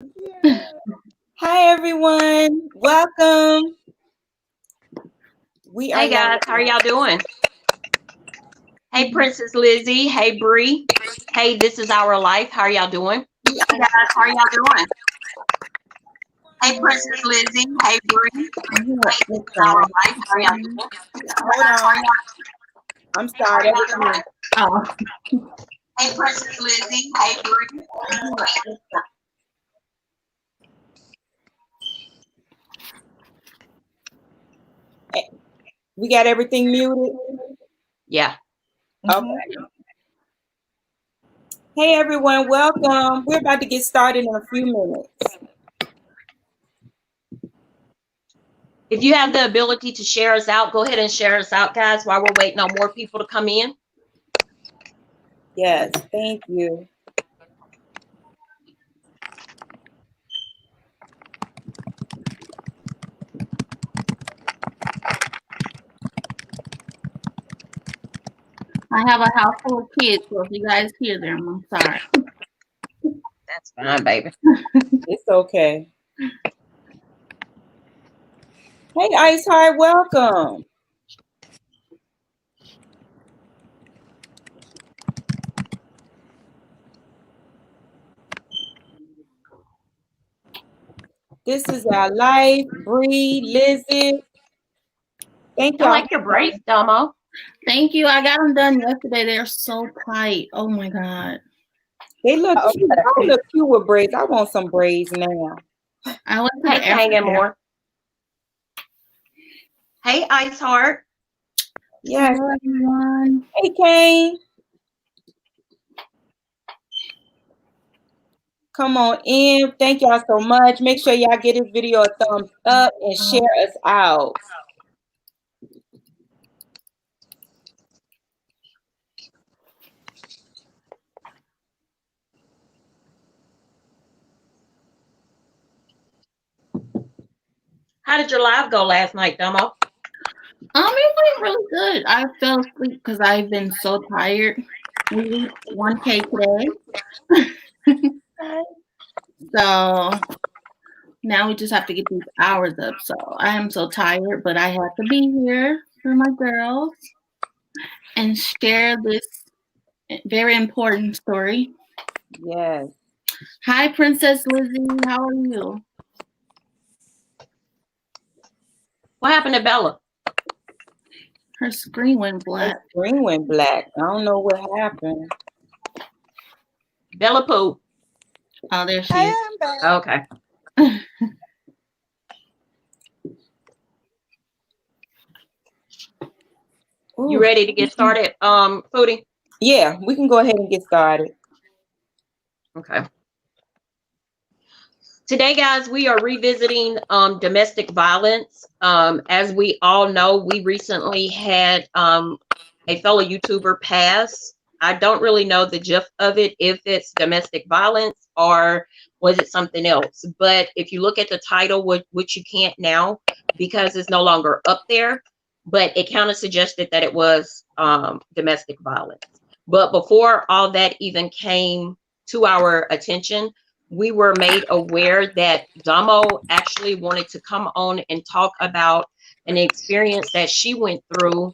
Hi everyone, welcome. We are Hey live. guys, how are y'all doing? Hey Princess Lizzie, hey Bree, hey This Is Our Life, how are y'all doing? Hey guys, how are y'all doing? Hey Princess Lizzie, hey Bree, hey This Is Our Life, how are y'all doing? Hold on, I'm How sorry. are That y'all was doing? me. Oh. Hey Princess Lizzie, hey Bree. We got everything muted. Yeah. Okay. Hey everyone, welcome. We're about to get started in a few minutes. If you have the ability to share us out, go ahead and share us out, guys, while we're waiting on more people to come in. Yes, thank you. I have a house full of kids, so if you guys hear them, I'm sorry. That's fine, baby. It's okay. Hey Ice Heart, welcome. This is our life. Bree, Lizzie. Thank I y'all. like your braids, Domo. Thank you. I got them done yesterday. They're so tight. Oh my God. They look cute. I look cute with braids. I want some braids now. I went to Hey, the hanging airport. more. Hey, Ice Heart. Yes. Hello, everyone. Hey Kane. Come on in. Thank y'all so much. Make sure y'all give this video a thumbs up and share us out. How did your live go last night, Domo? It went really good. I fell asleep because I've been so tired. We reached 1K today. So now we just have to get these hours up. So I am so tired, but I have to be here for my girls and share this very important story. Yes. Hi, Princess Lizzie. How are you? What happened to Bella? Her screen went Her black. screen went black. I don't know what happened. Bella Pooh. Oh, there she is. Okay. You Ooh. ready to get started, Foodie? Yeah, we can go ahead and get started. Okay. Today, guys, we are revisiting domestic violence. As we all know, we recently had a fellow YouTuber pass. I don't really know the gist of it, if it's domestic violence or was it something else. But if you look at the title, which you can't now because it's no longer up there, but it kind of suggested that it was domestic violence. But before all that even came to our attention, we were made aware that Damo actually wanted to come on and talk about an experience that she went through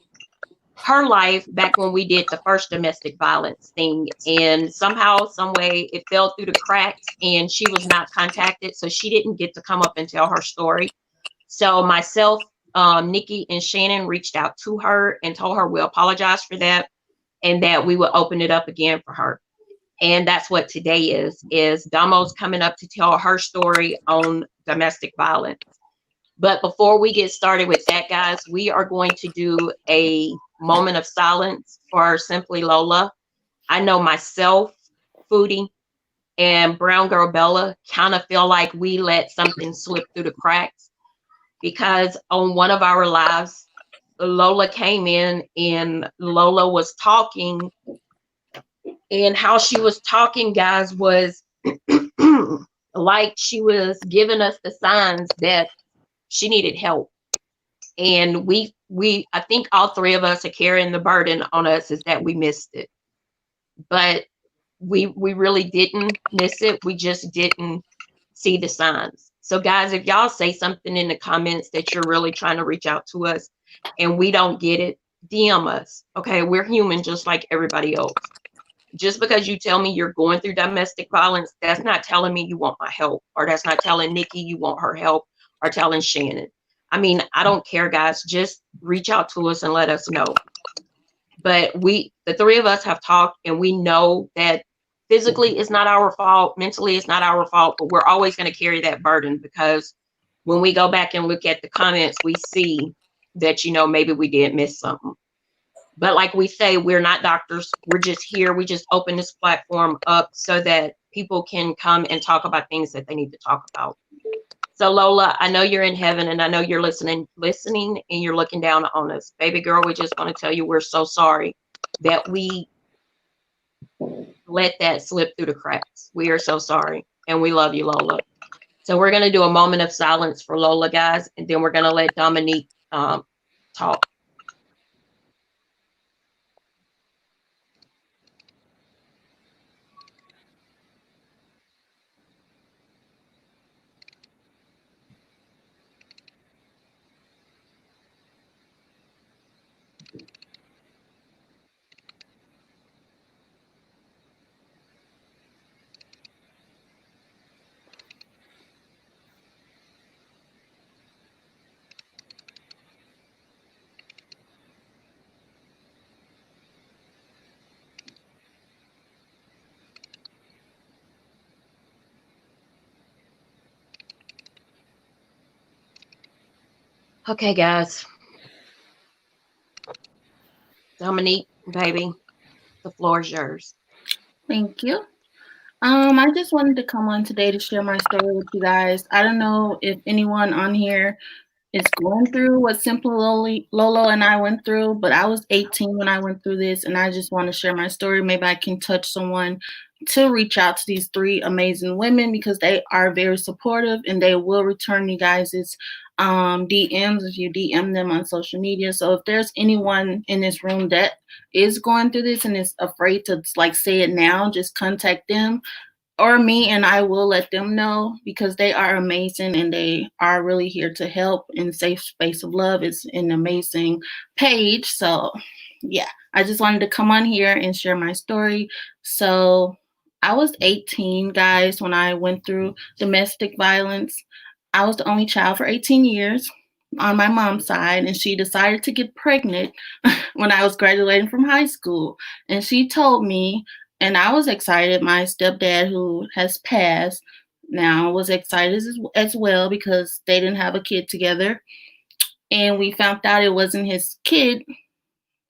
her life back when we did the first domestic violence thing, and somehow some way it fell through the cracks and she was not contacted, so she didn't get to come up and tell her story. So myself, Nikki and Shannon reached out to her and told her we apologize for that and that we would open it up again for her. And that's what today is Damo's coming up to tell her story on domestic violence. But before we get started with that, guys, we are going to do a moment of silence for Simply Lola. I know myself, Foodie, and Brown Girl Bella kind of feel like we let something slip through the cracks, because on one of our lives, Lola came in and Lola was talking, and how she was talking, guys, was like she was giving us the signs that she needed help. And we I think all three of us are carrying the burden on us is that we missed it. But we really didn't miss it. We just didn't see the signs. So guys, if y'all say something in the comments that you're really trying to reach out to us and we don't get it, DM us. Okay, we're human just like everybody else. Just because you tell me you're going through domestic violence, that's not telling me you want my help, or that's not telling Nikki you want her help, or telling Shannon. I mean, I don't care, guys. Just reach out to us and let us know. But the three of us have talked, and we know that physically it's not our fault, mentally it's not our fault, but we're always going to carry that burden, because when we go back and look at the comments, we see that, you know, maybe we did miss something. But like we say, we're not doctors. We're just here. We just open this platform up so that people can come and talk about things that they need to talk about. So Lola, I know you're in heaven, and I know you're listening, and you're looking down on us. Baby girl, we just want to tell you we're so sorry that we let that slip through the cracks. We are so sorry, and we love you, Lola. So we're going to do a moment of silence for Lola, guys, and then we're going to let Dominique talk. Okay, guys. Dominique, baby, the floor is yours. Thank you. I just wanted to come on today to share my story with you guys. I don't know if anyone on here is going through what Simple Lolo and I went through, but I was 18 when I went through this, and I just want to share my story. Maybe I can touch someone to reach out to these three amazing women, because they are very supportive and they will return you guys' DMs if you DM them on social media. So if there's anyone in this room that is going through this and is afraid to like say it now, just contact them or me, and I will let them know, because they are amazing and they are really here to help. In Safe Space of Love is an amazing page. So yeah, I just wanted to come on here and share my story. So I was 18, guys, when I went through domestic violence. I was the only child for 18 years on my mom's side, and she decided to get pregnant when I was graduating from high school. And she told me, and I was excited. My stepdad, who has passed now, was excited as well, because they didn't have a kid together. And we found out it wasn't his kid.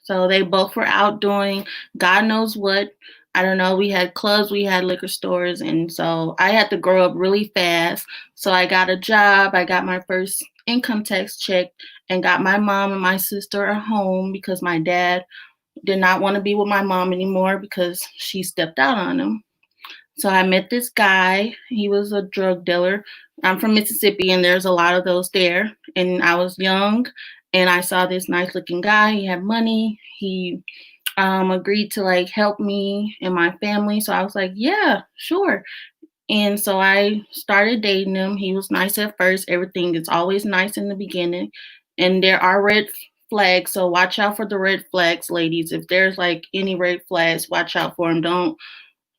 So they both were out doing God knows what. I don't know. We had clubs, we had liquor stores. And so I had to grow up really fast. So I got a job. I got my first income tax check and got my mom and my sister at home, because my dad did not want to be with my mom anymore because she stepped out on him. So I met this guy. He was a drug dealer. I'm from Mississippi, and there's a lot of those there. And I was young, and I saw this nice looking guy. He had money. He agreed to like help me and my family. So I was like, yeah, sure. And so I started dating him. He was nice at first. Everything is always nice in the beginning. And there are red flags. So watch out for the red flags, ladies. If there's like any red flags, watch out for them. Don't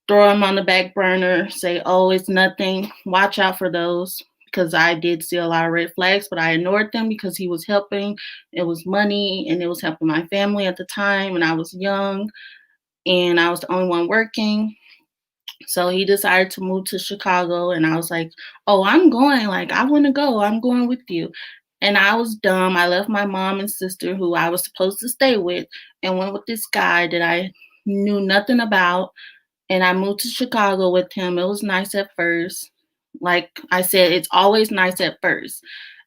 throw them on the back burner. Say, oh, it's nothing. Watch out for those, because I did see a lot of red flags, but I ignored them because he was helping. It was money, and it was helping my family at the time. And I was young, and I was the only one working. So he decided to move to Chicago, and I was like, oh, I'm going. Like, I want to go. I'm going with you. And I was dumb. I left my mom and sister, who I was supposed to stay with, and went with this guy that I knew nothing about. And I moved to Chicago with him. It was nice at first. Like I said, it's always nice at first.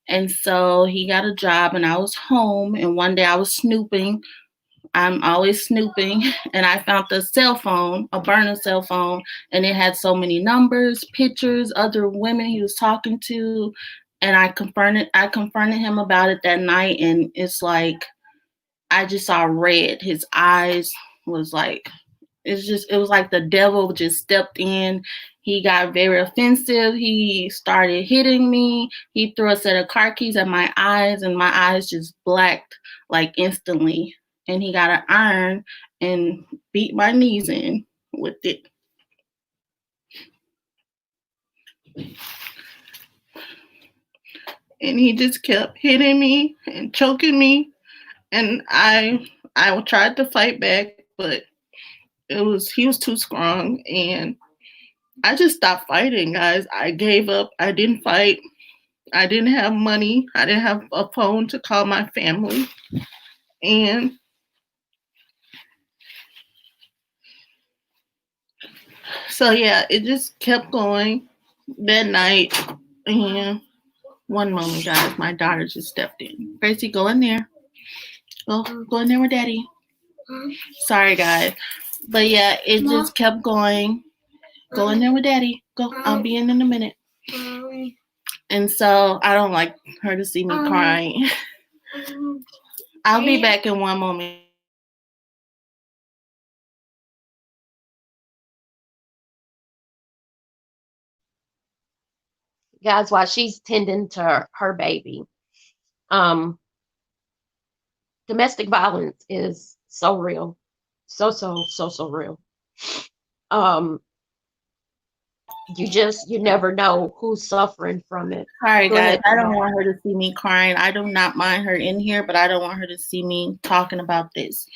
And so he got a job, and I was home. And one day I was snooping. I'm always snooping, and I found the cell phone, a burner cell phone, and it had so many numbers, pictures, other women he was talking to, and I confronted him about it that night, and it's like I just saw red. His eyes was like, it was like the devil just stepped in. He got very offensive. He started hitting me. He threw a set of car keys at my eyes, and my eyes just blacked like instantly. And he got an iron and beat my knees in with it. And he just kept hitting me and choking me. And I tried to fight back, but he was too strong, and I just stopped fighting, guys. I gave up. I didn't fight. I didn't have money. I didn't have a phone to call my family. And so, yeah, it just kept going that night. And one moment, guys, my daughter just stepped in. Gracie, go in there. Go in there with Daddy. Sorry, guys. But yeah, it just kept going. Go in there with Daddy. Go. I'll be in a minute. And so I don't like her to see me crying. I'll be back in one moment. Guys, while she's tending to her baby, domestic violence is so real. So real. You never know who's suffering from it. Sorry, guys. I don't want her to see me crying. I do not mind her in here, but I don't want her to see me talking about this.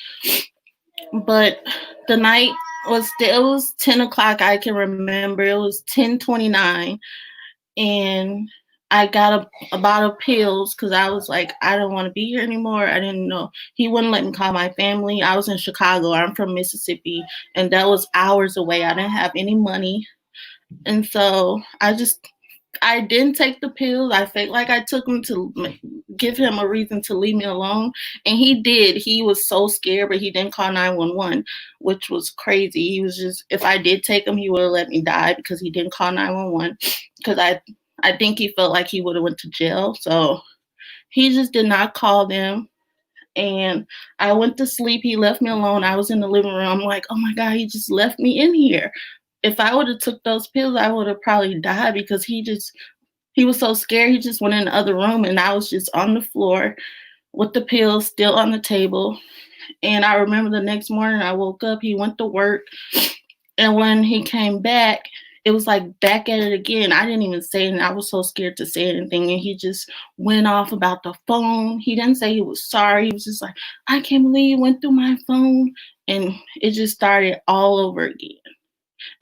But the night it was 10 o'clock. I can remember it was 10:29, and I got a bottle of pills because I was like, I don't want to be here anymore. I didn't know. He wouldn't let me call my family. I was in Chicago. I'm from Mississippi, and that was hours away. I didn't have any money. And so I didn't take the pills. I felt like I took them to give him a reason to leave me alone. And he did. He was so scared, but he didn't call 911, which was crazy. He was just, if I did take him, he would have let me die because he didn't call 911. Because I think he felt like he would have went to jail. So he just did not call them. And I went to sleep. He left me alone. I was in the living room. I'm like, oh my God, he just left me in here. If I would have took those pills, I would have probably died because he was so scared. He just went in the other room, and I was just on the floor with the pills still on the table. And I remember the next morning I woke up, he went to work, and when he came back, it was like back at it again. I didn't even say anything. I was so scared to say anything, and he just went off about the phone. He didn't say he was sorry. He was just like, I can't believe you went through my phone. And it just started all over again.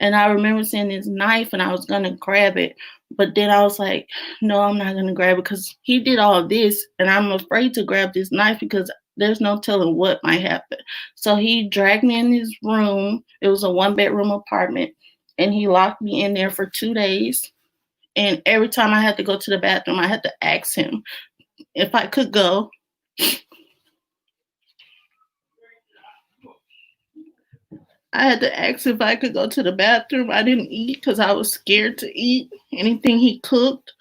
And I remember seeing this knife, and I was going to grab it. But then I was like, no, I'm not going to grab it because he did all of this, and I'm afraid to grab this knife because there's no telling what might happen. So he dragged me in his room. It was a 1-bedroom apartment, and he locked me in there for 2 days. And every time I had to go to the bathroom, I had to ask him if I could go. I had to ask if I could go to the bathroom. I didn't eat because I was scared to eat anything he cooked.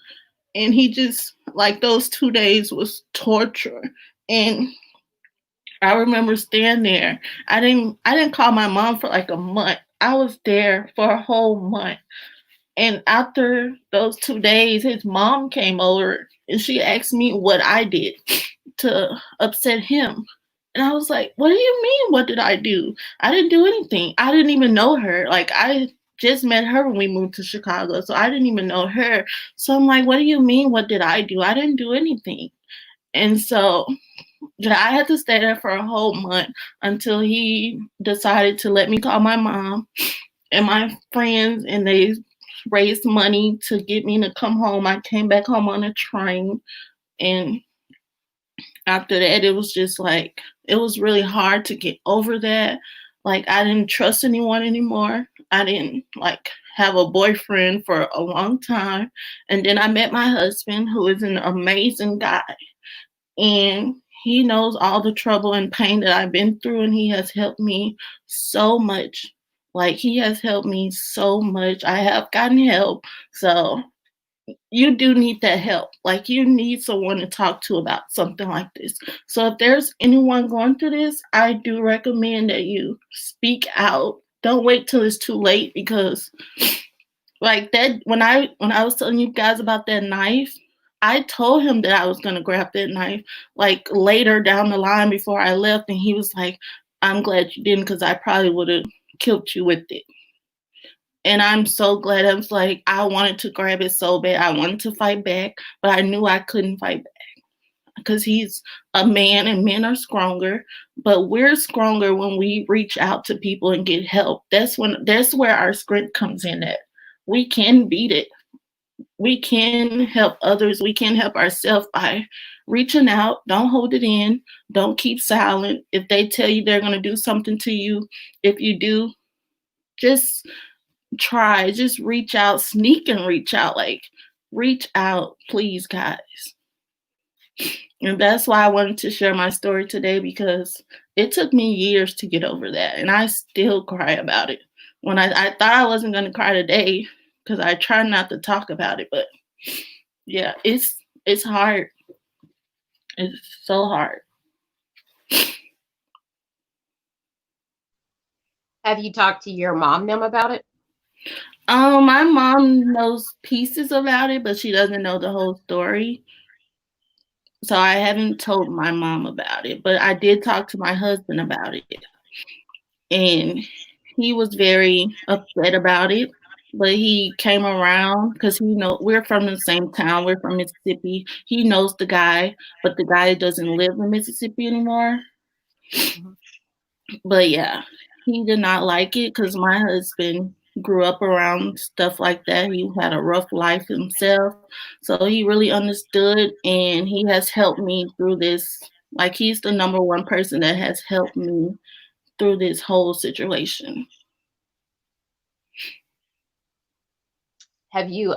And he just, like, those 2 days was torture. And I remember staying there. I didn't call my mom for like a month. I was there for a whole month. And after those 2 days, his mom came over and she asked me what I did to upset him. And I was like, what do you mean? What did I do? I didn't do anything. I didn't even know her. Like, I just met her when we moved to Chicago. So I didn't even know her. So I'm like, what do you mean? What did I do? I didn't do anything. And so I had to stay there for a whole month until he decided to let me call my mom and my friends, and they raised money to get me to come home. I came back home on a train, and after that, it was just like, it was really hard to get over that. Like, I didn't trust anyone anymore. I didn't have a boyfriend for a long time. And then I met my husband, who is an amazing guy. And he knows all the trouble and pain that I've been through, and he has helped me so much. Like, he has helped me so much. I have gotten help. So you do need that help. Like, you need someone to talk to about something like this. So if there's anyone going through this, I do recommend that you speak out. Don't wait till it's too late, because Like that when I was telling you guys about that knife, I told him that I was gonna grab that knife like later down the line before I left, and he was like, "I'm glad you didn't, because I probably would have killed you with it." And I'm so glad. I was like, I wanted to grab it so bad. I wanted to fight back, but I knew I couldn't fight back because he's a man and men are stronger. But we're stronger when we reach out to people and get help. That's where our strength comes in at. We can beat it. We can help others. We can help ourselves by reaching out. Don't hold it in. Don't keep silent. If they tell you they're going to do something to you, if you do, just try. Just reach out. Sneak and reach out. Like, reach out, please, guys. And that's why I wanted to share my story today, because it took me years to get over that. And I still cry about it. When I thought I wasn't going to cry today because I try not to talk about it. But yeah, it's hard. It's so hard. Have you talked to your mom them about it? My mom knows pieces about it, but she doesn't know the whole story. So I haven't told my mom about it, but I did talk to my husband about it. And he was very upset about it, but he came around because we're from the same town. We're from Mississippi. He knows the guy, but the guy doesn't live in Mississippi anymore. Mhm. But yeah, he did not like it because my husband grew up around stuff like that. He had a rough life himself. So he really understood, and he has helped me through this. Like, he's the number one person that has helped me through this whole situation. Have you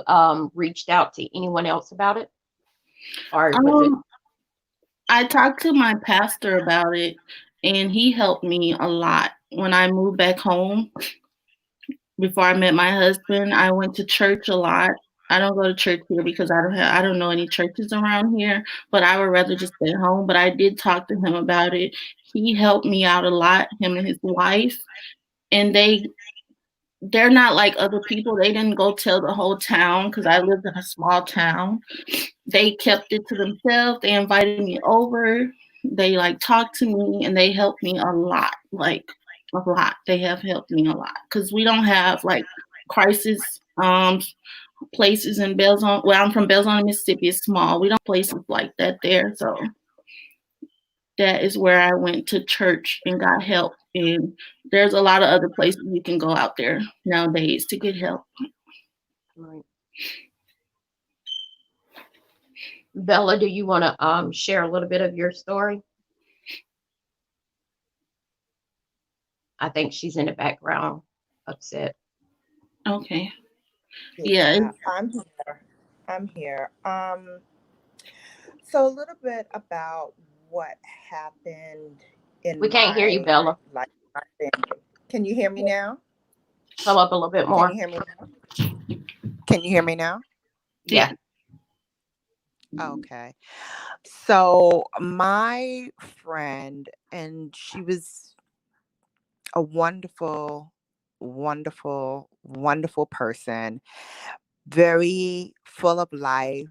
reached out to anyone else about it? Or was it I talked to my pastor about it, and he helped me a lot. When I moved back home, before I met my husband, I went to church a lot. I don't go to church here because I don't know any churches around here, but I would rather just stay home. But I did talk to him about it. He helped me out a lot, him and his wife, and they're not like other people. They didn't go tell the whole town because I lived in a small town. They kept it to themselves. They invited me over. They like talked to me, and they helped me a lot. Like, a lot. They have helped me a lot because we don't have like crisis places in Belzone. Well, I'm from Belzone, Mississippi. It's small. We don't have places like that there. So that is where I went to church and got help. And there's a lot of other places you can go out there nowadays to get help. right? Bella, do you want to share a little bit of your story? I think she's in the background, upset. Okay. Yeah. I'm here. I'm here. So a little bit about what happened in We can't hear you, my Bella. life. My family. Can you hear me now? Come up a little bit Can more. you hear me now? Can you hear me now? Yeah. Okay. So my friend, and she was a wonderful, wonderful, wonderful person, very full of life.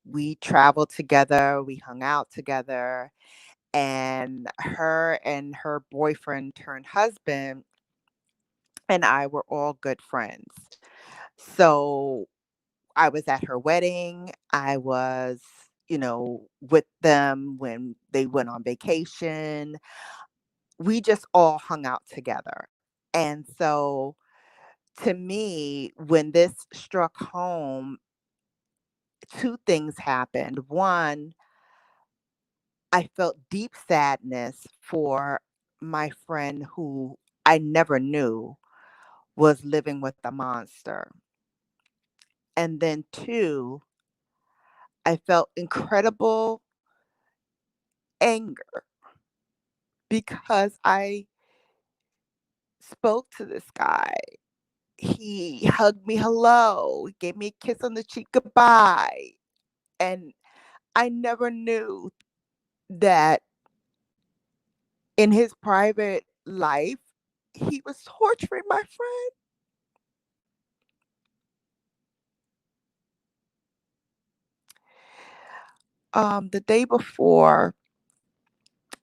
We traveled together, we hung out together, and her boyfriend turned husband and I were all good friends. So I was at her wedding. I was, with them when they went on vacation. We just all hung out together. And so to me, when this struck home, two things happened. One, I felt deep sadness for my friend who I never knew was living with a monster. And then two, I felt incredible anger because I spoke to this guy. He hugged me hello, he gave me a kiss on the cheek goodbye. And I never knew that in his private life, he was torturing my friend. The day before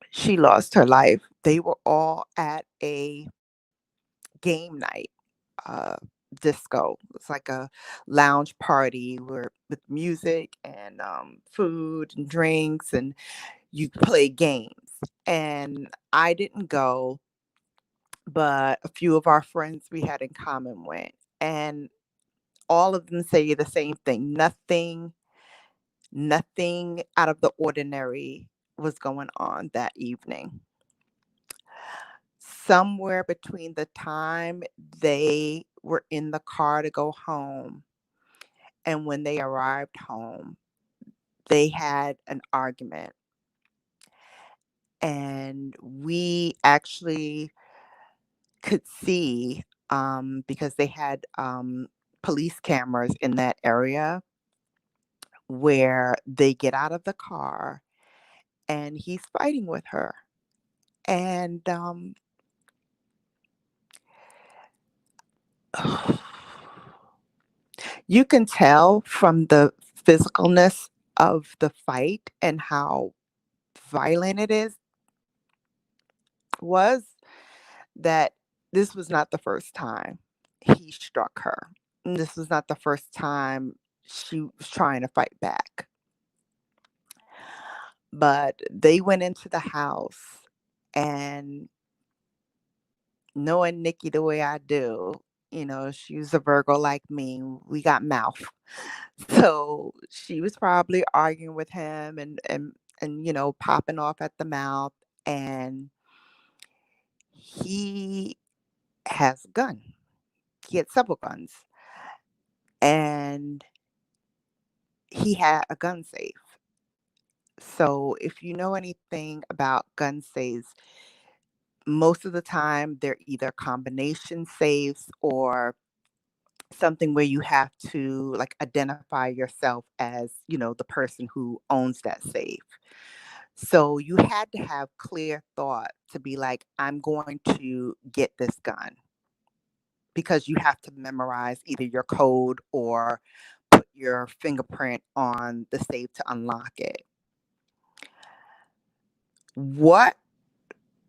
she lost her life, they were all at a game night, uh, disco. It's like a lounge party where with music and food and drinks, and you play games. And I didn't go, but a few of our friends we had in common went, and all of them say the same thing. Nothing out of the ordinary was going on that evening. Somewhere between the time they were in the car to go home and when they arrived home, they had an argument. And we actually could see, because they had police cameras in that area, where they get out of the car and he's fighting with her. And you can tell from the physicalness of the fight and how violent it was that this was not the first time he struck her. And this was not the first time she was trying to fight back. But they went into the house, and knowing Nikki the way I do, she's a Virgo like me. We got mouth. So she was probably arguing with him and popping off at the mouth. And he has a gun. He had several guns. And he had a gun safe. So if you know anything about gun safes, most of the time they're either combination safes or something where you have to like identify yourself as, the person who owns that safe. So you had to have clear thought to be like, I'm going to get this gun, because you have to memorize either your code or put your fingerprint on the safe to unlock it. What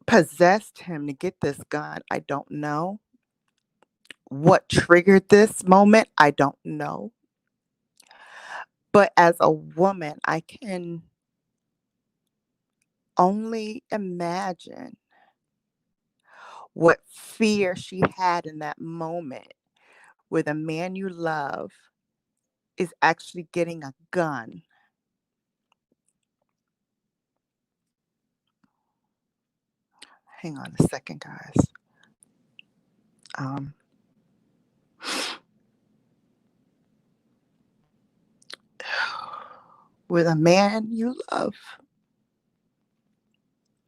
possessed him to get this gun, I don't know. What triggered this moment, I don't know. But as a woman, I can only imagine what fear she had in that moment where the man you love is actually getting a gun. Hang on a second, guys. Um, where the man you love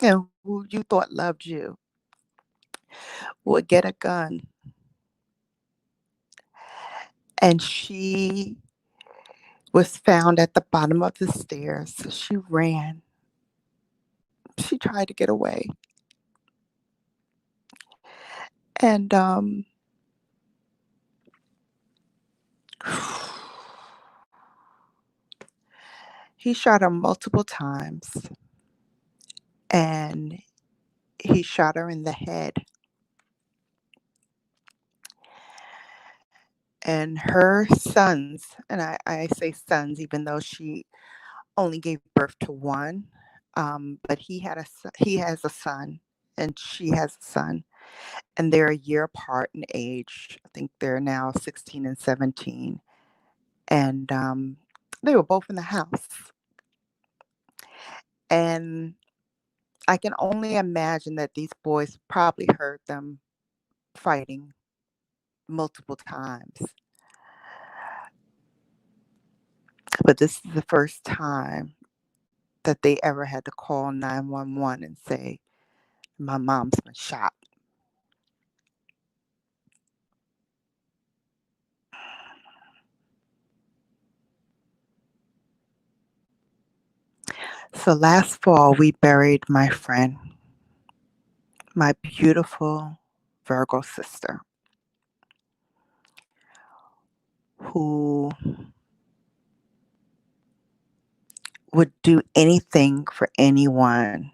and who you thought loved you would get a gun. And she was found at the bottom of the stairs. She ran. She tried to get away. And he shot her multiple times. And he shot her in the head. And her sons, and I say sons, even though she only gave birth to one, but he has a son, and she has a son, and they're a year apart in age. I think they're now 16 and 17, and they were both in the house. And I can only imagine that these boys probably heard them fighting multiple times. But this is the first time that they ever had to call 911 and say, my mom's been shot. So last fall, we buried my friend, my beautiful Virgo sister, who would do anything for anyone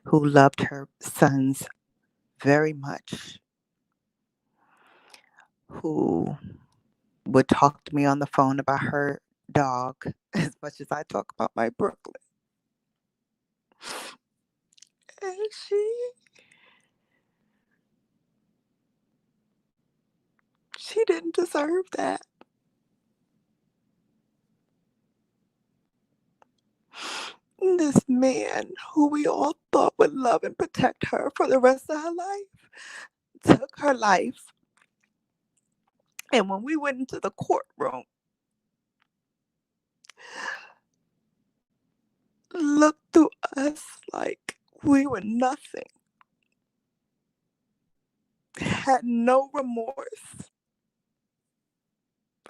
who loved her sons very much, who would talk to me on the phone about her dog as much as I talk about my Brooklyn. And she didn't deserve that. This man who we all thought would love and protect her for the rest of her life took her life. And when we went into the courtroom, looked through us like we were nothing, had no remorse,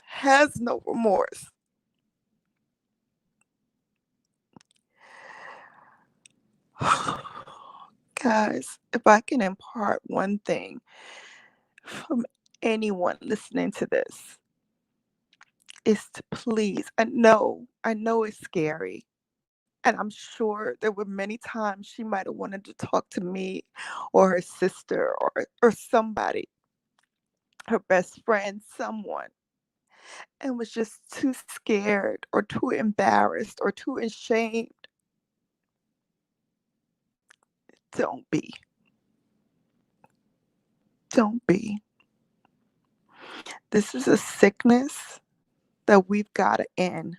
has no remorse. Guys, if I can impart one thing from anyone listening to this, is to please, I know it's scary. And I'm sure there were many times she might have wanted to talk to me or her sister or somebody, her best friend, someone, and was just too scared or too embarrassed or too ashamed. Don't be. Don't be. This is a sickness that we've got to end.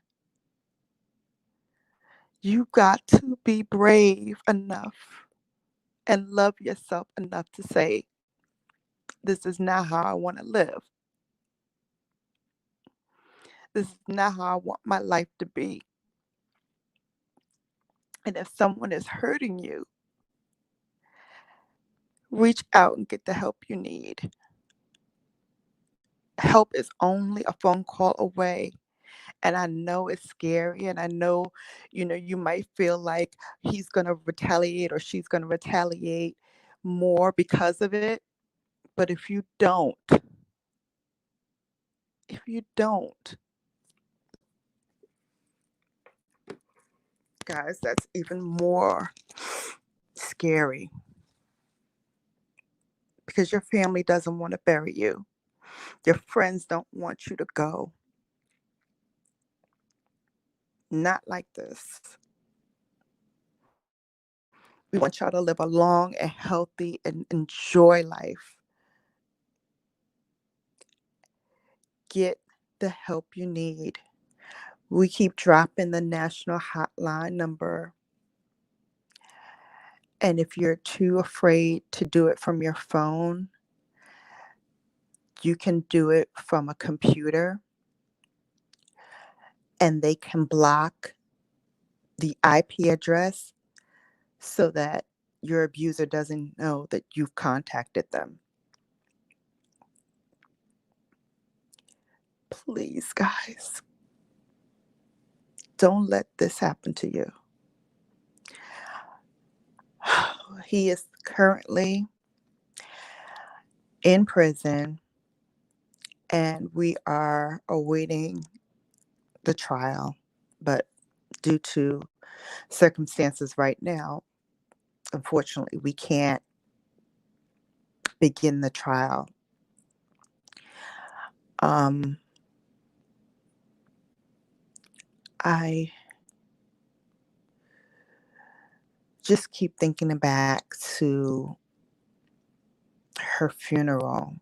You got to be brave enough and love yourself enough to say, this is not how I want to live. This is not how I want my life to be. And if someone is hurting you, reach out and get the help you need. Help is only a phone call away. And I know it's scary. And I know, you might feel like he's going to retaliate or she's going to retaliate more because of it. But if you don't, guys, that's even more scary because your family doesn't want to bury you. Your friends don't want you to go. Not like this. We want y'all to live a long and healthy and enjoy life. Get the help you need. We keep dropping the national hotline number. And if you're too afraid to do it from your phone, you can do it from a computer. And they can block the IP address so that your abuser doesn't know that you've contacted them. Please, guys, don't let this happen to you. He is currently in prison and we are awaiting the trial. But due to circumstances right now, unfortunately, we can't begin the trial. I just keep thinking back to her funeral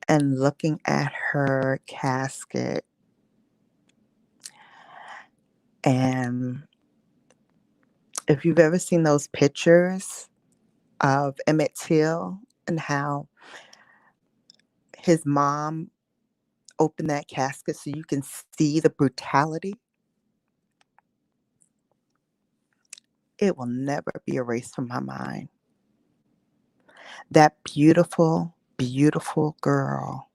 and looking at her casket. And if you've ever seen those pictures of Emmett Till and how his mom opened that casket so you can see the brutality, it will never be erased from my mind. That beautiful, beautiful girl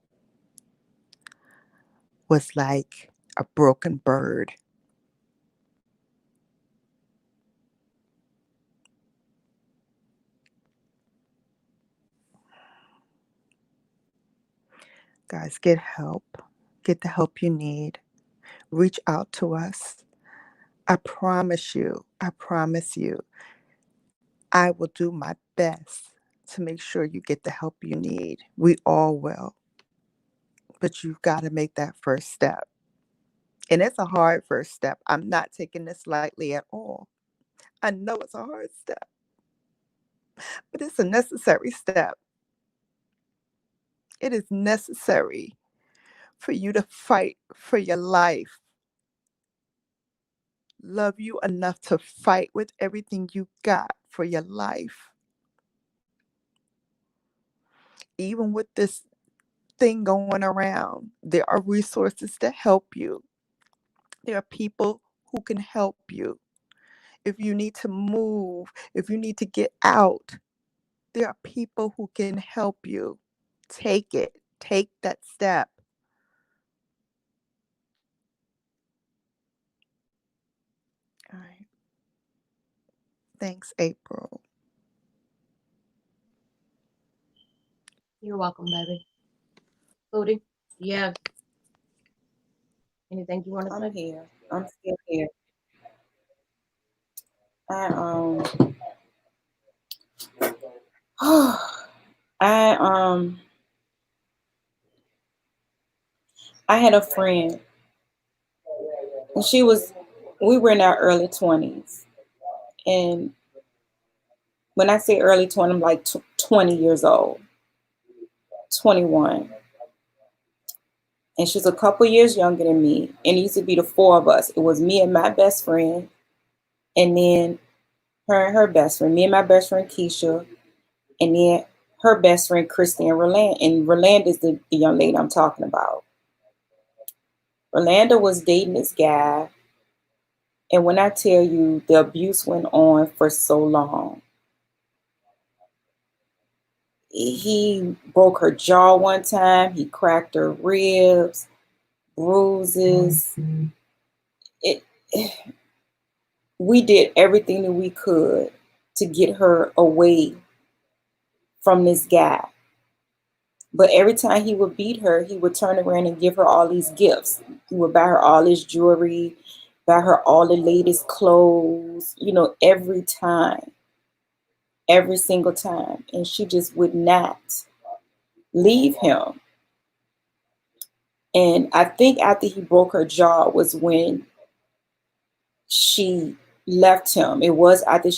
was like a broken bird. Guys, get help. get the help you need. Reach out to us. I promise you, I will do my best to make sure you get the help you need. We all will. But you've got to make that first step. And it's a hard first step. I'm not taking this lightly at all. I know it's a hard step, but it's a necessary step. It is necessary for you to fight for your life. Love you enough to fight with everything you got for your life. Even with this thing going around, there are resources to help you. There are people who can help you. If you need to move, if you need to get out, there are people who can help you. Take it. Take that step. All right. Thanks, April. You're welcome, baby. Booty, yeah. Anything you want to I'm say? here. I'm still here. I I I had a friend, and we were in our early 20s, and when I say early 20, I'm like 20 years old, 21, and she's a couple years younger than me. And it used to be the four of us. It was me and my best friend, and then her and her best friend, me and my best friend Keisha, and then her best friend Christy and Roland. And Roland is the young lady I'm talking about. Rolanda was dating this guy, and when I tell you the abuse went on for so long, he broke her jaw one time, he cracked her ribs, bruises. It, we did everything that we could to get her away from this guy. But every time he would beat her, he would turn around and give her all these gifts. He would buy her all his jewelry, buy her all the latest clothes, every time, every single time. And she just would not leave him. And I think after he broke her jaw was when she left him. It was after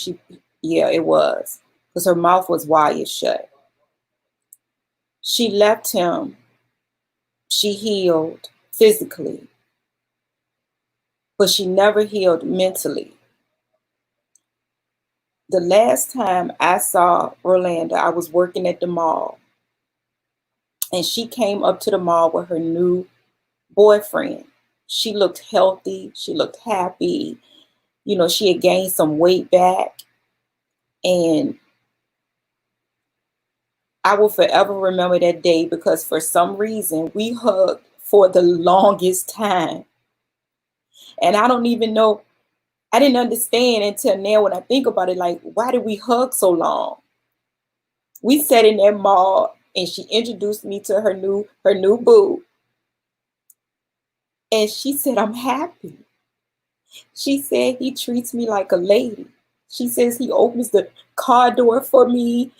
it was, because her mouth was wired shut. She left him. She healed physically, but she never healed mentally. The last time I saw Rolanda, I was working at the mall, and she came up to the mall with her new boyfriend. She looked healthy. She looked happy. She had gained some weight back. And I will forever remember that day, because for some reason we hugged for the longest time. And I don't even know, I didn't understand until now when I think about it, like, why did we hug so long? We sat in that mall, and she introduced me to her new boo. And she said, "I'm happy." She said, "He treats me like a lady." She says he opens the car door for me.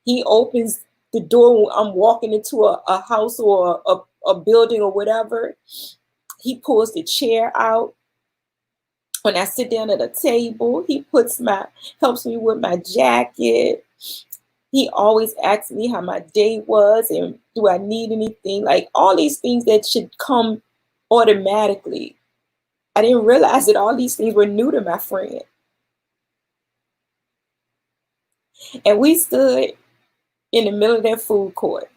He opens the door when I'm walking into a house or a building or whatever. He pulls the chair out. When I sit down at a table, he helps me with my jacket. He always asks me how my day was and do I need anything, like all these things that should come automatically. I didn't realize that all these things were new to my friend. And we stood in the middle of that food court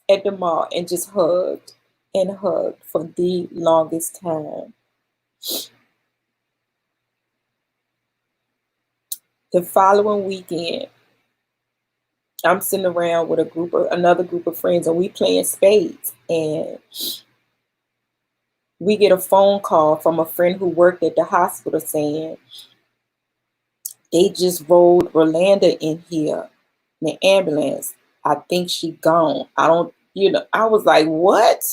at the mall and just hugged and hugged for the longest time. The following weekend, I'm sitting around with another group of friends, and we playing spades, and we get a phone call from a friend who worked at the hospital saying they just rolled Rolanda in here in the ambulance. I think she gone. I was like, what?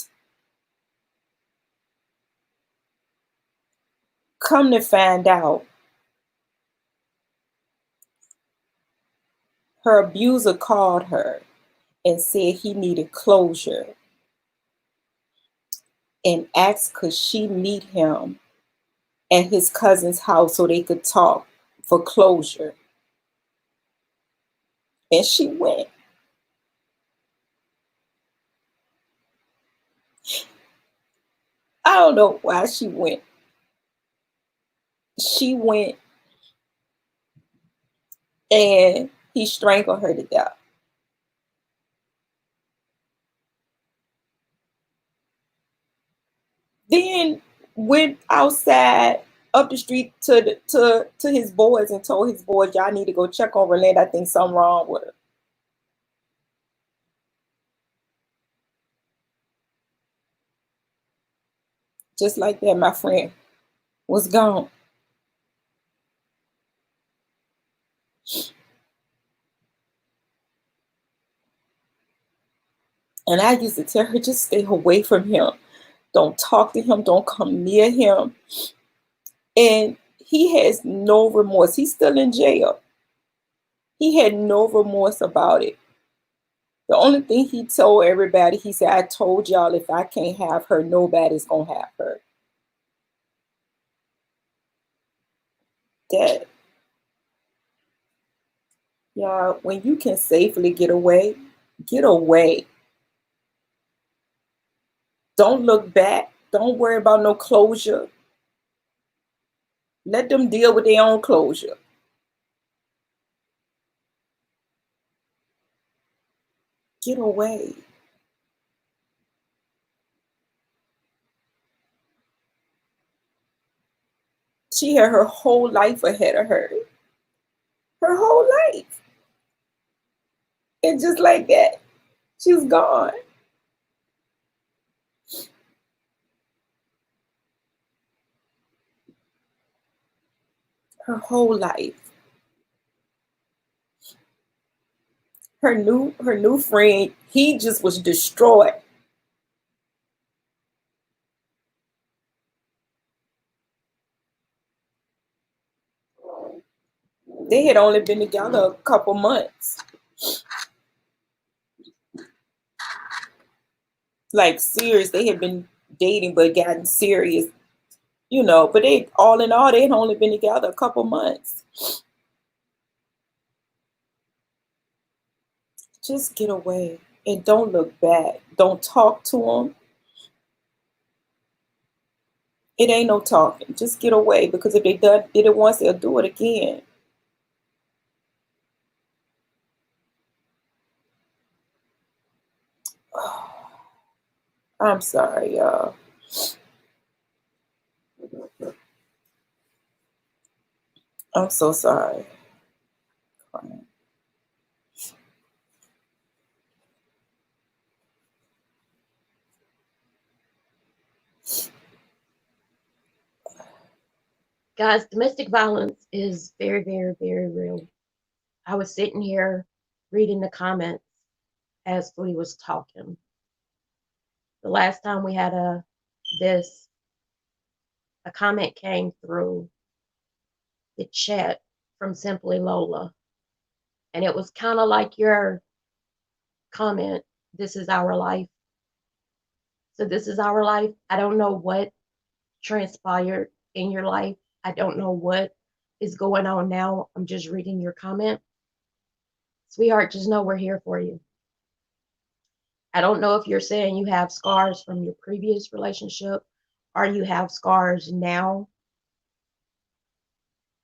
Come to find out, her abuser called her and said he needed closure and asked could she meet him at his cousin's house so they could talk for closure. And she went. I don't know why she went. She went and he strangled her to death. Then went outside up the street to his boys and told his boys, y'all need to go check on Rolanda. I think something wrong with her. Just like that, my friend was gone. And I used to tell her, just stay away from him. Don't talk to him. Don't come near him. And he has no remorse. He's still in jail. He had no remorse about it. The only thing he told everybody, he said, I told y'all if I can't have her, nobody's going to have her. That, y'all, when you can safely get away, get away. Don't look back. Don't worry about no closure. Let them deal with their own closure. Get away. She had her whole life ahead of her. Her whole life. And just like that, she's gone. Her whole life. Her new friend, he just was destroyed. They had only been together a couple months. Like serious, they had been dating but gotten serious, but they all in all, they had only been together a couple months. Just get away and don't look back. Don't talk to them. It ain't no talking. Just get away, because if they did it once, they'll do it again. I'm sorry, y'all. I'm so sorry. Guys, domestic violence is very, very, very real. I was sitting here reading the comments as Flea was talking. The last time we had a comment came through the chat from Simply Lola, and it was kind of like your comment, this is our life. So this is our life. I don't know what transpired in your life. I don't know what is going on now. I'm just reading your comment. Sweetheart, just know we're here for you. I don't know if you're saying you have scars from your previous relationship or you have scars now.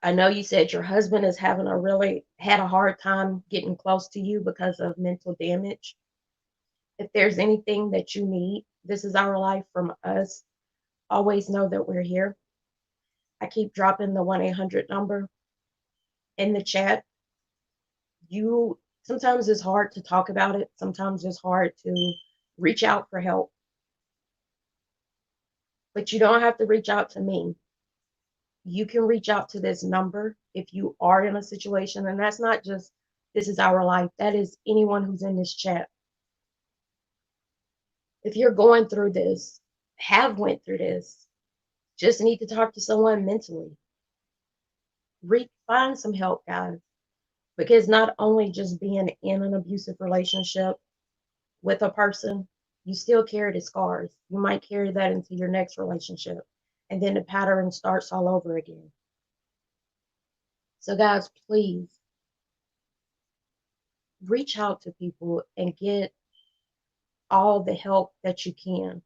I know you said your husband is had a hard time getting close to you because of mental damage. If there's anything that you need, this is our life from us. Always know that we're here. I keep dropping the 1-800 number in the chat. Sometimes it's hard to talk about it. Sometimes it's hard to reach out for help. But you don't have to reach out to me. You can reach out to this number if you are in a situation, and that's not just this is our life. That is anyone who's in this chat. If you're going through this, went through this, just need to talk to someone mentally. Find some help, guys. Because not only just being in an abusive relationship with a person, you still carry the scars. You might carry that into your next relationship, and then the pattern starts all over again. So, guys, please reach out to people and get all the help that you can.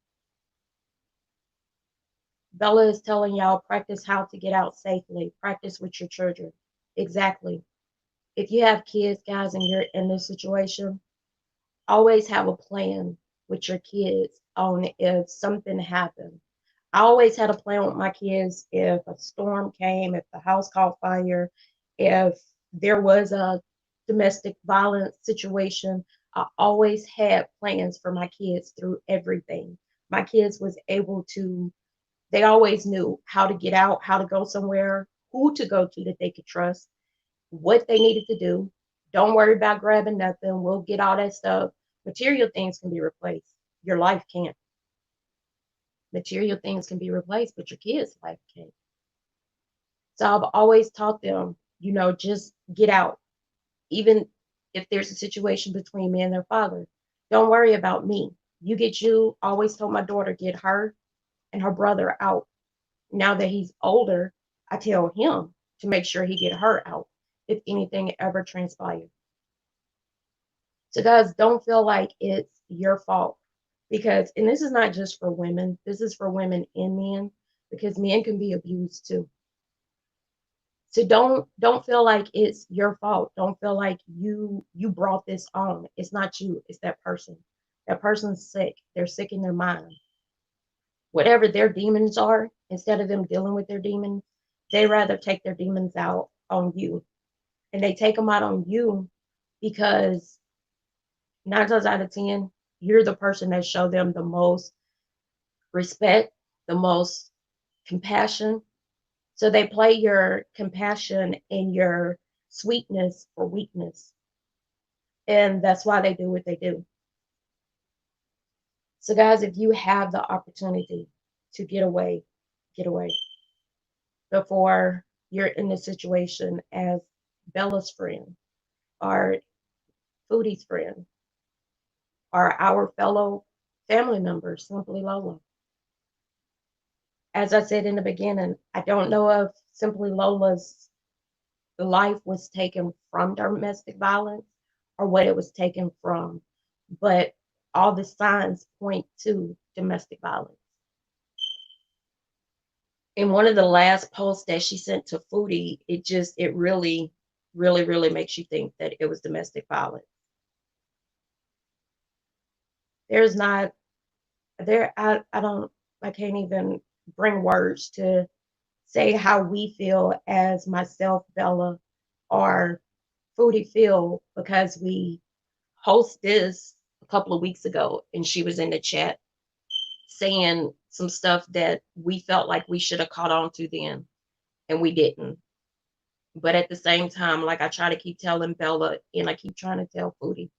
Bella is telling y'all, practice how to get out safely. Practice with your children. Exactly. If you have kids, guys, and you're in this situation, always have a plan with your kids on if something happened. I always had a plan with my kids if a storm came, if the house caught fire, if there was a domestic violence situation. I always had plans for my kids through everything. My kids was able to, they always knew how to get out, how to go somewhere, who to go to that they could trust, what they needed to do. Don't worry about grabbing nothing. We'll get all that stuff. Material things can be replaced. Your life can't. Material things can be replaced, but your kids' life can't. So I've always taught them, just get out. Even if there's a situation between me and their father, don't worry about me. You get you. Always told my daughter, get her and her brother out. Now that he's older, I tell him to make sure he get her out if anything ever transpires. So guys, don't feel like it's your fault, because, and this is not just for women, this is for women and men, because men can be abused too. So don't feel like it's your fault. Don't feel like you brought this on. It's not you, it's that person. That person's sick. They're sick in their mind. Whatever their demons are, instead of them dealing with their demons, they rather take their demons out on you. And they take them out on you because 9 times out of 10, you're the person that showed them the most respect, the most compassion. So they play your compassion and your sweetness for weakness. And that's why they do what they do. So guys, if you have the opportunity to get away before you're in this situation as Bella's friend or Foodie's friend or our fellow family member, Simply Lola. As I said in the beginning, I don't know if Simply Lola's life was taken from domestic violence or what it was taken from, but all the signs point to domestic violence. In one of the last posts that she sent to Foodie, it really makes you think that it was domestic violence. There's not there I can't even bring words to say how we feel as myself, Bella, or Foodie feel, because we host this a couple of weeks ago and she was in the chat saying some stuff that we felt like we should have caught on to then, and we didn't. But at the same time, like I try to keep telling Bella and I keep trying to tell Foodie,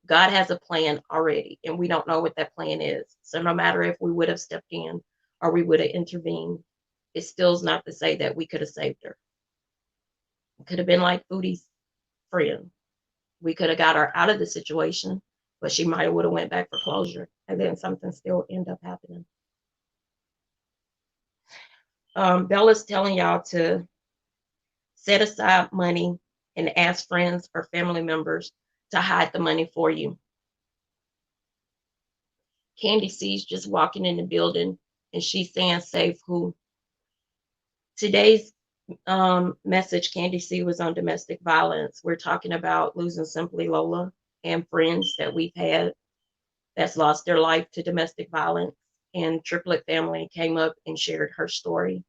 God has a plan already, and we don't know what that plan is. So no matter if we would have stepped in or we would have intervened, it still is not to say that we could have saved her. It could have been like Foodie's friend. We could have got her out of the situation, but she might have would have went back for closure, and then something still end up happening. Bella's telling y'all to set aside money and ask friends or family members to hide the money for you. Candy C's just walking in the building and she's saying, save who? Today's message, Candy C, was on domestic violence. We're talking about losing Simply Lola and friends that we've had that's lost their life to domestic violence. And Triplet Family came up and shared her story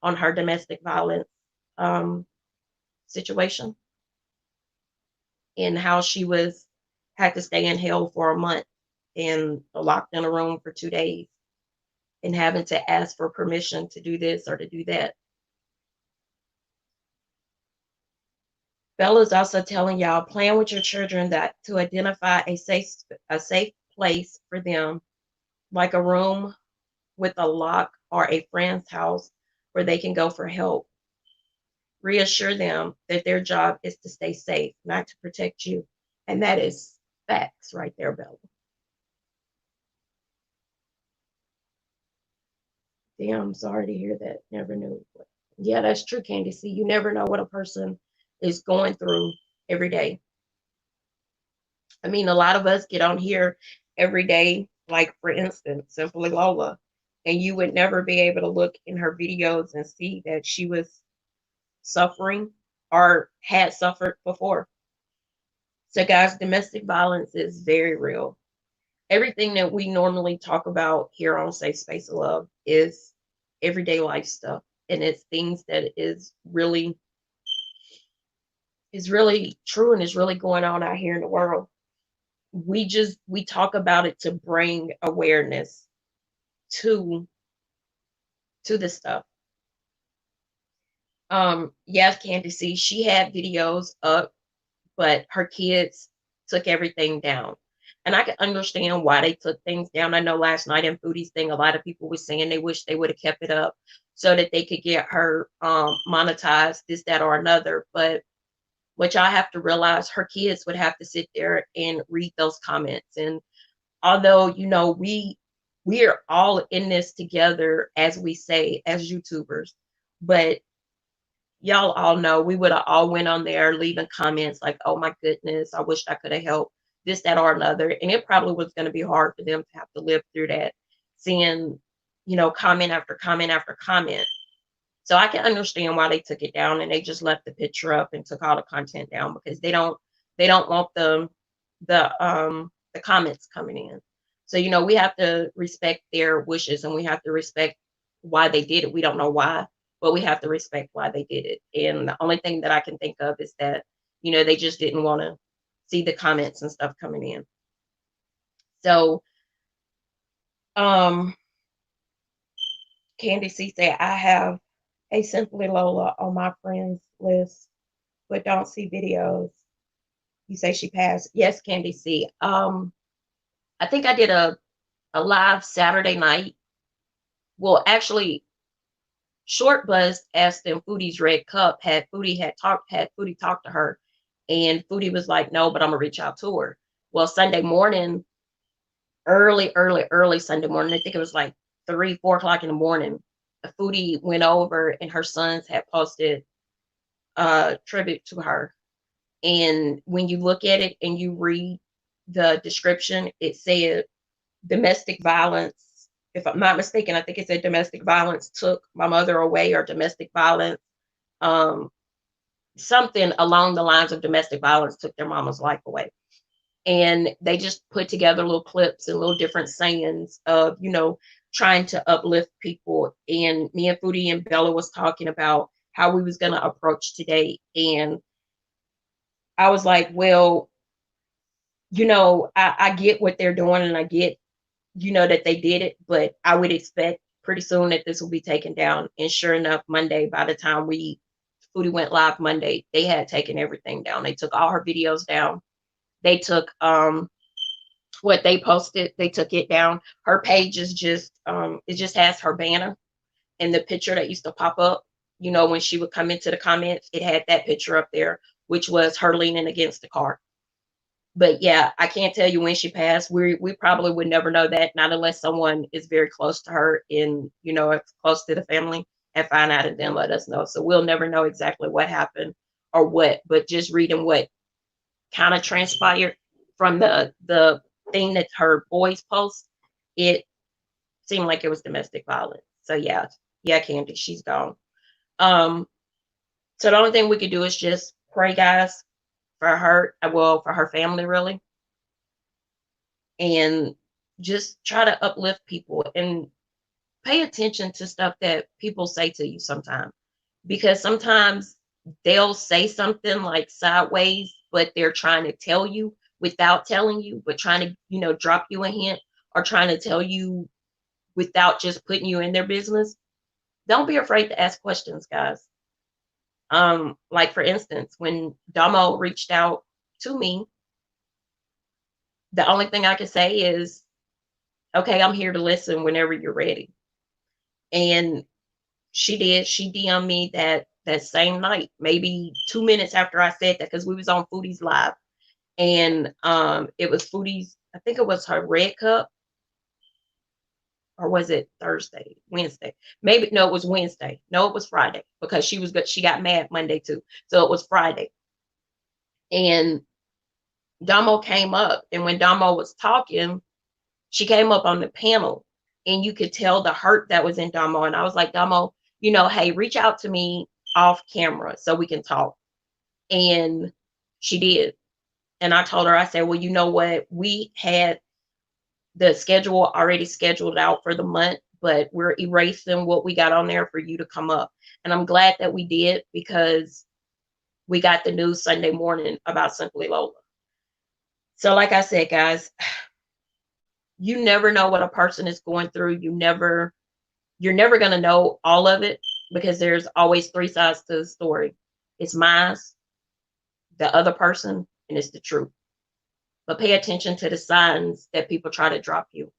on her domestic violence situation and how she had to stay in hell for a month and locked in a room for 2 days and having to ask for permission to do this or to do that. Bella's also telling y'all, plan with your children that to identify a safe place for them, like a room with a lock or a friend's house where they can go for help, reassure them that their job is to stay safe, not to protect you. And that is facts right there, Bella. Damn, I'm sorry to hear that. Never knew. But yeah, that's true, Candy. See, you never know what a person is going through every day. I mean, a lot of us get on here every day, like for instance, Simply Lola, and you would never be able to look in her videos and see that she was suffering or had suffered before. So, guys, domestic violence is very real. Everything that we normally talk about here on Safe Space of Love is everyday life stuff, and it's things that is really true and is really going on out here in the world. We talk about it to bring awareness to this stuff. Yes, Candy C, she had videos up, but her kids took everything down. And I can understand why they took things down. I know last night in Foodie's thing, a lot of people were saying they wish they would have kept it up so that they could get her monetized, this, that, or another. But what y'all have to realize, her kids would have to sit there and read those comments. And although, you know, we are all in this together, as we say, as YouTubers, but y'all all know we would have all went on there leaving comments like, oh my goodness, I wish I could have helped, this, that, or another. And it probably was going to be hard for them to have to live through that, seeing, you know, comment after comment after comment. So I can understand why they took it down and they just left the picture up and took all the content down, because they don't want the comments coming in. So, you know, we have to respect their wishes and we have to respect why they did it. We don't know why, but we have to respect why they did it. And the only thing that I can think of is that, you know, they just didn't want to see the comments and stuff coming in. So, Candy C said, I have a Simply Lola on my friends list, but don't see videos. You say she passed. Yes, Candy C. I think I did a live Saturday night. Well, actually, Short Buzz asked them Foodie's Red Cup, had Foodie talked to her, and Foodie was like, no, but I'm gonna reach out to her. Well, Sunday morning, early Sunday morning, I think it was like 3-4 o'clock in the morning, Foodie went over and her sons had posted tribute to her. And when you look at it and you read the description, it said domestic violence. If I'm not mistaken, I think it said domestic violence took my mother away, or domestic violence, something along the lines of domestic violence took their mama's life away. And they just put together little clips and little different sayings of, you know, trying to uplift people. And me and Foodie and Bella was talking about how we was going to approach today. And I was like, well, you know, I get what they're doing and I get, you know, that they did it, but I would expect pretty soon that this will be taken down. And sure enough, Monday, by the time Foodie went live Monday, they had taken everything down. They took all her videos down. They took what they posted, they took it down. Her page is just it just has her banner and the picture that used to pop up, you know, when she would come into the comments, it had that picture up there, which was her leaning against the car. But yeah, I can't tell you when she passed. We probably would never know that, not unless someone is very close to her and, you know, it's close to the family and find out and then let us know. So we'll never know exactly what happened or what, but just reading what kind of transpired from the thing that her boys post, it seemed like it was domestic violence. So yeah, Candy, she's gone. So the only thing we could do is just pray, guys, for her, well, for her family, really, and just try to uplift people and pay attention to stuff that people say to you sometimes, because sometimes they'll say something like sideways, but they're trying to tell you without telling you, but trying to, you know, drop you a hint or trying to tell you without just putting you in their business. Don't be afraid to ask questions, guys. Like for instance, when Damo reached out to me, the only thing I can say is, okay, I'm here to listen whenever you're ready. And she did. She DM'd me that same night, maybe 2 minutes after I said that, because we was on Foodie's Live. And it was Foodie's, I think it was her red cup, or was it Thursday, Wednesday? Maybe, no, it was Wednesday. No, it was Friday, because she was good. She got mad Monday too. So it was Friday. And Damo came up, and when Damo was talking, she came up on the panel, and you could tell the hurt that was in Damo. And I was like, Damo, hey, reach out to me off camera so we can talk. And she did. And I told her, I said, well, you know what? We had the schedule already scheduled out for the month, but we're erasing what we got on there for you to come up. And I'm glad that we did, because we got the news Sunday morning about Simply Lola. So like I said, guys, you never know what a person is going through. You're never going to know all of it, because there's always 3 sides to the story. It's mine, the other person, and it's the truth. But pay attention to the signs that people try to drop you.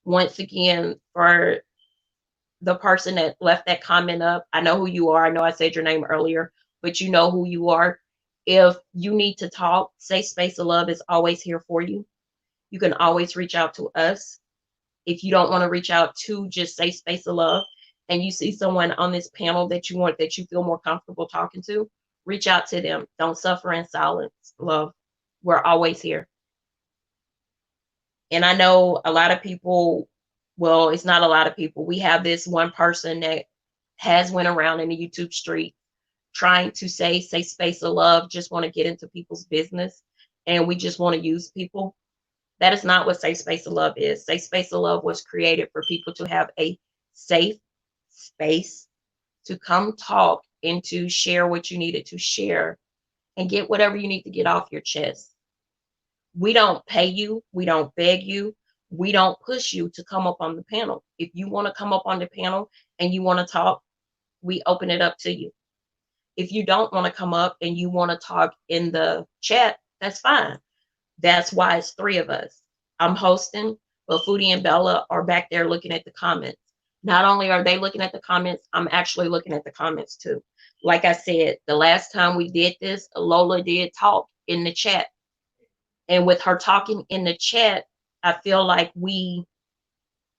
Once again, for the person that left that comment up, I know who you are. I know I said your name earlier, but you know who you are. If you need to talk, Safe Space of Love is always here for you. You can always reach out to us. If you don't want to reach out to just Safe Space of Love, and you see someone on this panel that you feel more comfortable talking to, reach out to them. Don't suffer in silence, love. We're always here. And I know a lot of people, well, it's not a lot of people. We have this one person that has went around in the YouTube street trying to say Safe Space of Love, just want to get into people's business, and we just want to use people. That is not what Safe Space of Love is. Safe Space of Love was created for people to have a safe space to come talk and to share what you needed to share and get whatever you need to get off your chest. We don't pay you. We don't beg you. We don't push you to come up on the panel. If you want to come up on the panel and you want to talk, we open it up to you. If you don't want to come up and you want to talk in the chat, that's fine. That's why it's 3 of us. I'm hosting, but Foodie and Bella are back there looking at the comments. Not only are they looking at the comments, I'm actually looking at the comments too. Like I said, the last time we did this, Lola did talk in the chat. And with her talking in the chat, I feel like we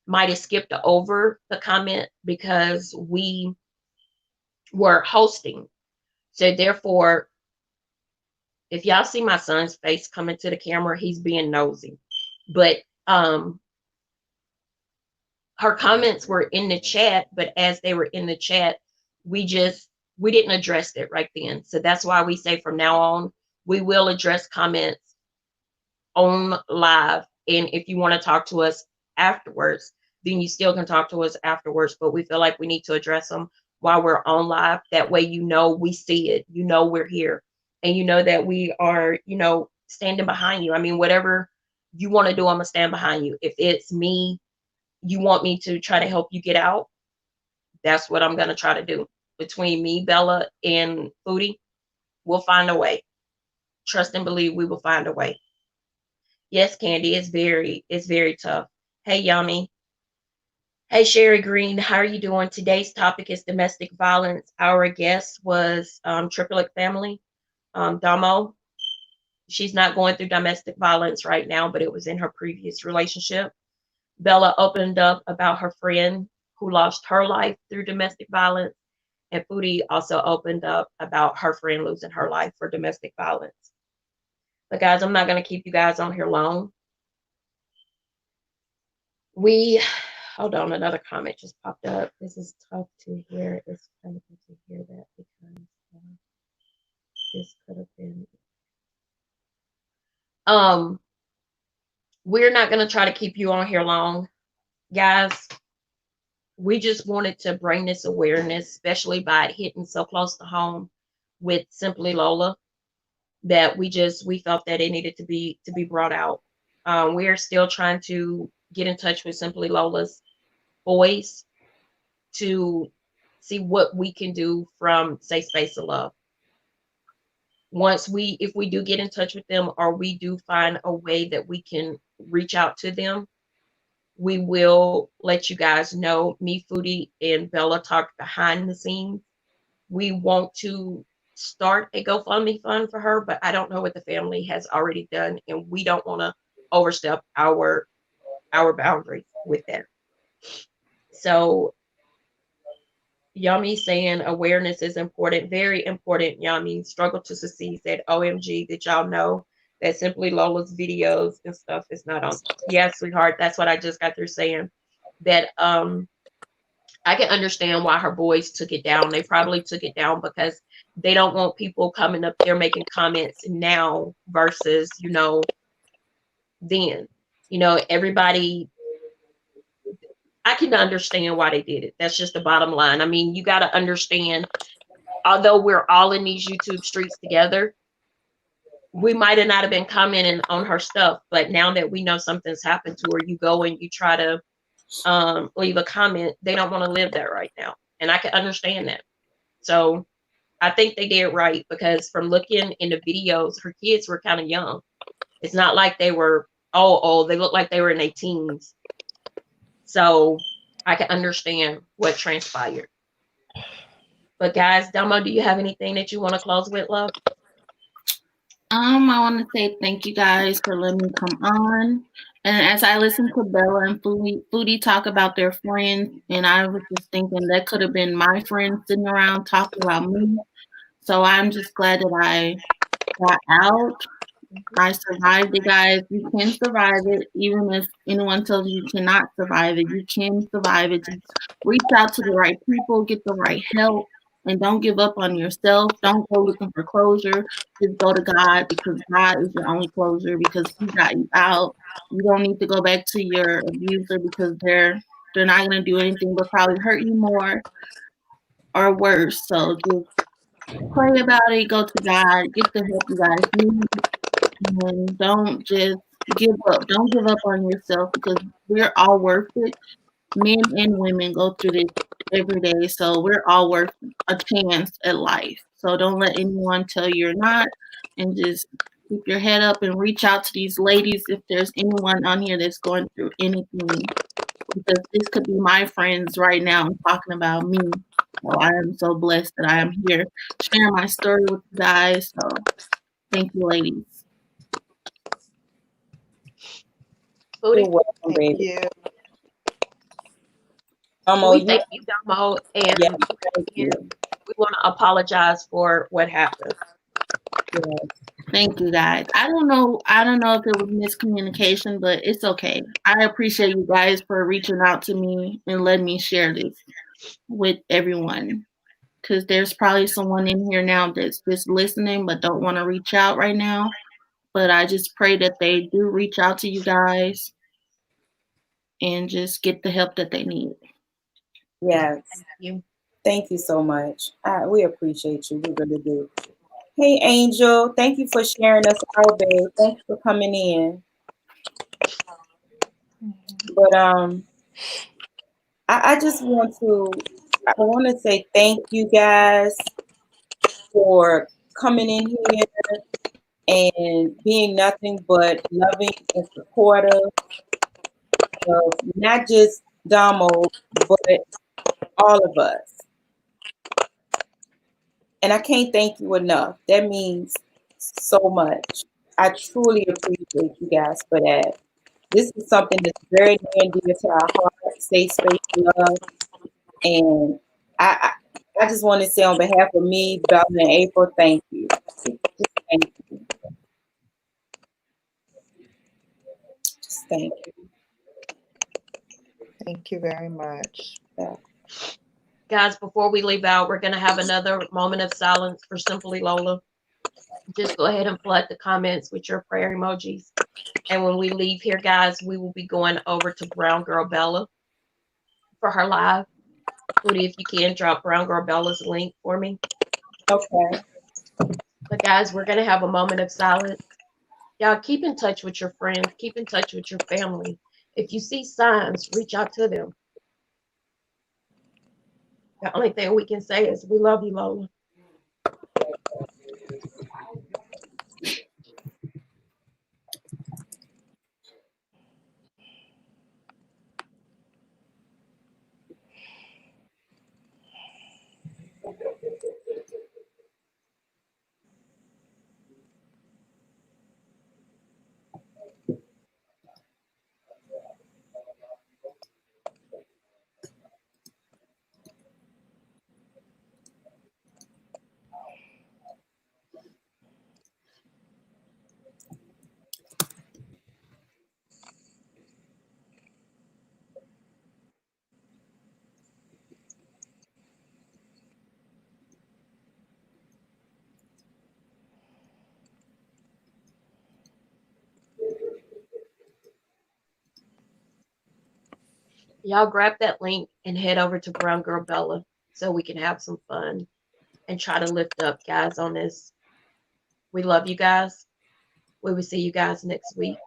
might have skipped over the comment because we were hosting. So therefore, if y'all see my son's face coming to the camera, he's being nosy. But her comments were in the chat, but as they were in the chat, we didn't address it right then. So that's why we say from now on, we will address comments on live. And if you want to talk to us afterwards, then you still can talk to us afterwards. But we feel like we need to address them while we're on live. That way, we see it, we're here, and that we are, standing behind you. I mean, whatever you want to do, I'm gonna stand behind you. If it's me, you want me to try to help you get out, that's what I'm gonna try to do. Between me, Bella, and Foodie, we'll find a way. Trust and believe we will find a way. Yes, Candy, it's very tough. Hey, Yummy. Hey, Sherry Green, how are you doing? Today's topic is domestic violence. Our guest was Triplet family, Damo. She's not going through domestic violence right now, but it was in her previous relationship. Bella opened up about her friend who lost her life through domestic violence. And Foodie also opened up about her friend losing her life for domestic violence. But guys, I'm not going to keep you guys on here long. Hold on, another comment just popped up. This is tough to hear. It's painful to hear that because this could have been. We're not going to try to keep you on here long, guys. We just wanted to bring this awareness, especially by it hitting so close to home with Simply Lola, that we felt that it needed to be brought out. We're still trying to get in touch with Simply Lola's boys to see what we can do from Safe Space of Love. If we do get in touch with them, or we do find a way that we can reach out to them, we will let you guys know. Me, Foodie, and Bella talk behind the scenes. We want to start a GoFundMe fund for her, but I don't know what the family has already done, and we don't want to overstep our boundaries with that. So Yummy saying awareness is important, very important. Yummy struggle to succeed said, OMG, did y'all know that Simply Lola's videos and stuff is not on? Yes, sweetheart, that's what I just got through saying. That I can understand why her boys took it down. They probably took it down because they don't want people coming up there making comments now versus, then. Everybody, I can understand why they did it. That's just the bottom line. I mean, you got to understand, although we're all in these YouTube streets together, we might have not have been commenting on her stuff, but now that we know something's happened to her, you go and you try to leave a comment. They don't want to live that right now. And I can understand that. So I think they did right, because from looking in the videos, her kids were kind of young. It's not like they were old. They looked like they were in their teens. So I can understand what transpired. But guys, Domo, do you have anything that you want to close with, love? I want to say thank you guys for letting me come on. And as I listened to Bella and Foodie talk about their friends, and I was just thinking that could have been my friends sitting around talking about me. So I'm just glad that I got out. I survived it, guys. You can survive it, even if anyone tells you cannot survive it. You can survive it. Just reach out to the right people, get the right help, and don't give up on yourself. Don't go looking for closure. Just go to God, because God is your only closure, because He got you out. You don't need to go back to your abuser, because they're not going to do anything but probably hurt you more or worse. So just pray about it. Go to God. Get the help you guys need. And don't just give up. Don't give up on yourself, because we're all worth it. Men and women go through this every day, so we're all worth a chance at life. So don't let anyone tell you you're not, and just keep your head up and reach out to these ladies if there's anyone on here that's going through anything, because this could be my friends right now talking about me. So I am so blessed that I am here sharing my story with you guys. So thank you, ladies. You're welcome, baby. Thank you. We thank you, Domo, and Yeah, thank you. we want to apologize for what happened. Yeah. Thank you, guys. I don't know if it was miscommunication, but it's okay. I appreciate you guys for reaching out to me and letting me share this with everyone. Because there's probably someone in here now that's just listening but don't want to reach out right now. But I just pray that they do reach out to you guys and just get the help that they need. Yes. Thank you so much. We appreciate you. We really do. Hey, Angel. Thank you for sharing us out, babe. Thanks for coming in. But I just want to say thank you guys for coming in here and being nothing but loving and supportive of not just Damo, but all of us. And I can't thank you enough. That means so much. I truly appreciate you guys for that. This is something that's very near and dear to our heart, safe space, love. And I just want to say on behalf of me, Bella, and April, thank you. Just thank you. Just thank you. Thank you very much. Yeah. Guys, before we leave out, we're going to have another moment of silence for Simply Lola. Just go ahead and flood the comments with your prayer emojis. And when we leave here, guys, we will be going over to Brown Girl Bella for her live. Rudy, if you can, drop Brown Girl Bella's link for me. Okay. But guys, we're going to have a moment of silence. Y'all keep in touch with your friends. Keep in touch with your family. If you see signs, reach out to them. The only thing we can say is we love you, Lola. Y'all grab that link and head over to Brown Girl Bella so we can have some fun and try to lift up guys on this. We love you guys. We will see you guys next week.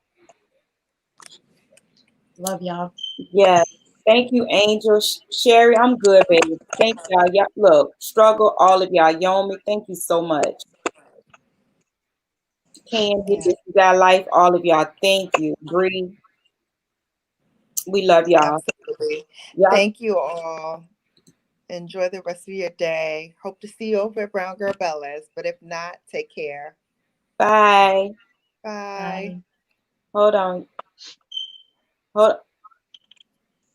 Love y'all. Yeah. Thank you, Angel. Sherry, I'm good, baby. Thank y'all. Y'all look, struggle, all of y'all. Yomi, thank you so much. Candy, Yeah, this is our life. All of y'all, thank you. Bree, we love y'all. absolutely. Y'all, Thank you all. Enjoy the rest of your day. Hope to see you over at Brown Girl Bella's. But if not, take care. bye. Bye. Bye. Hold on. Hold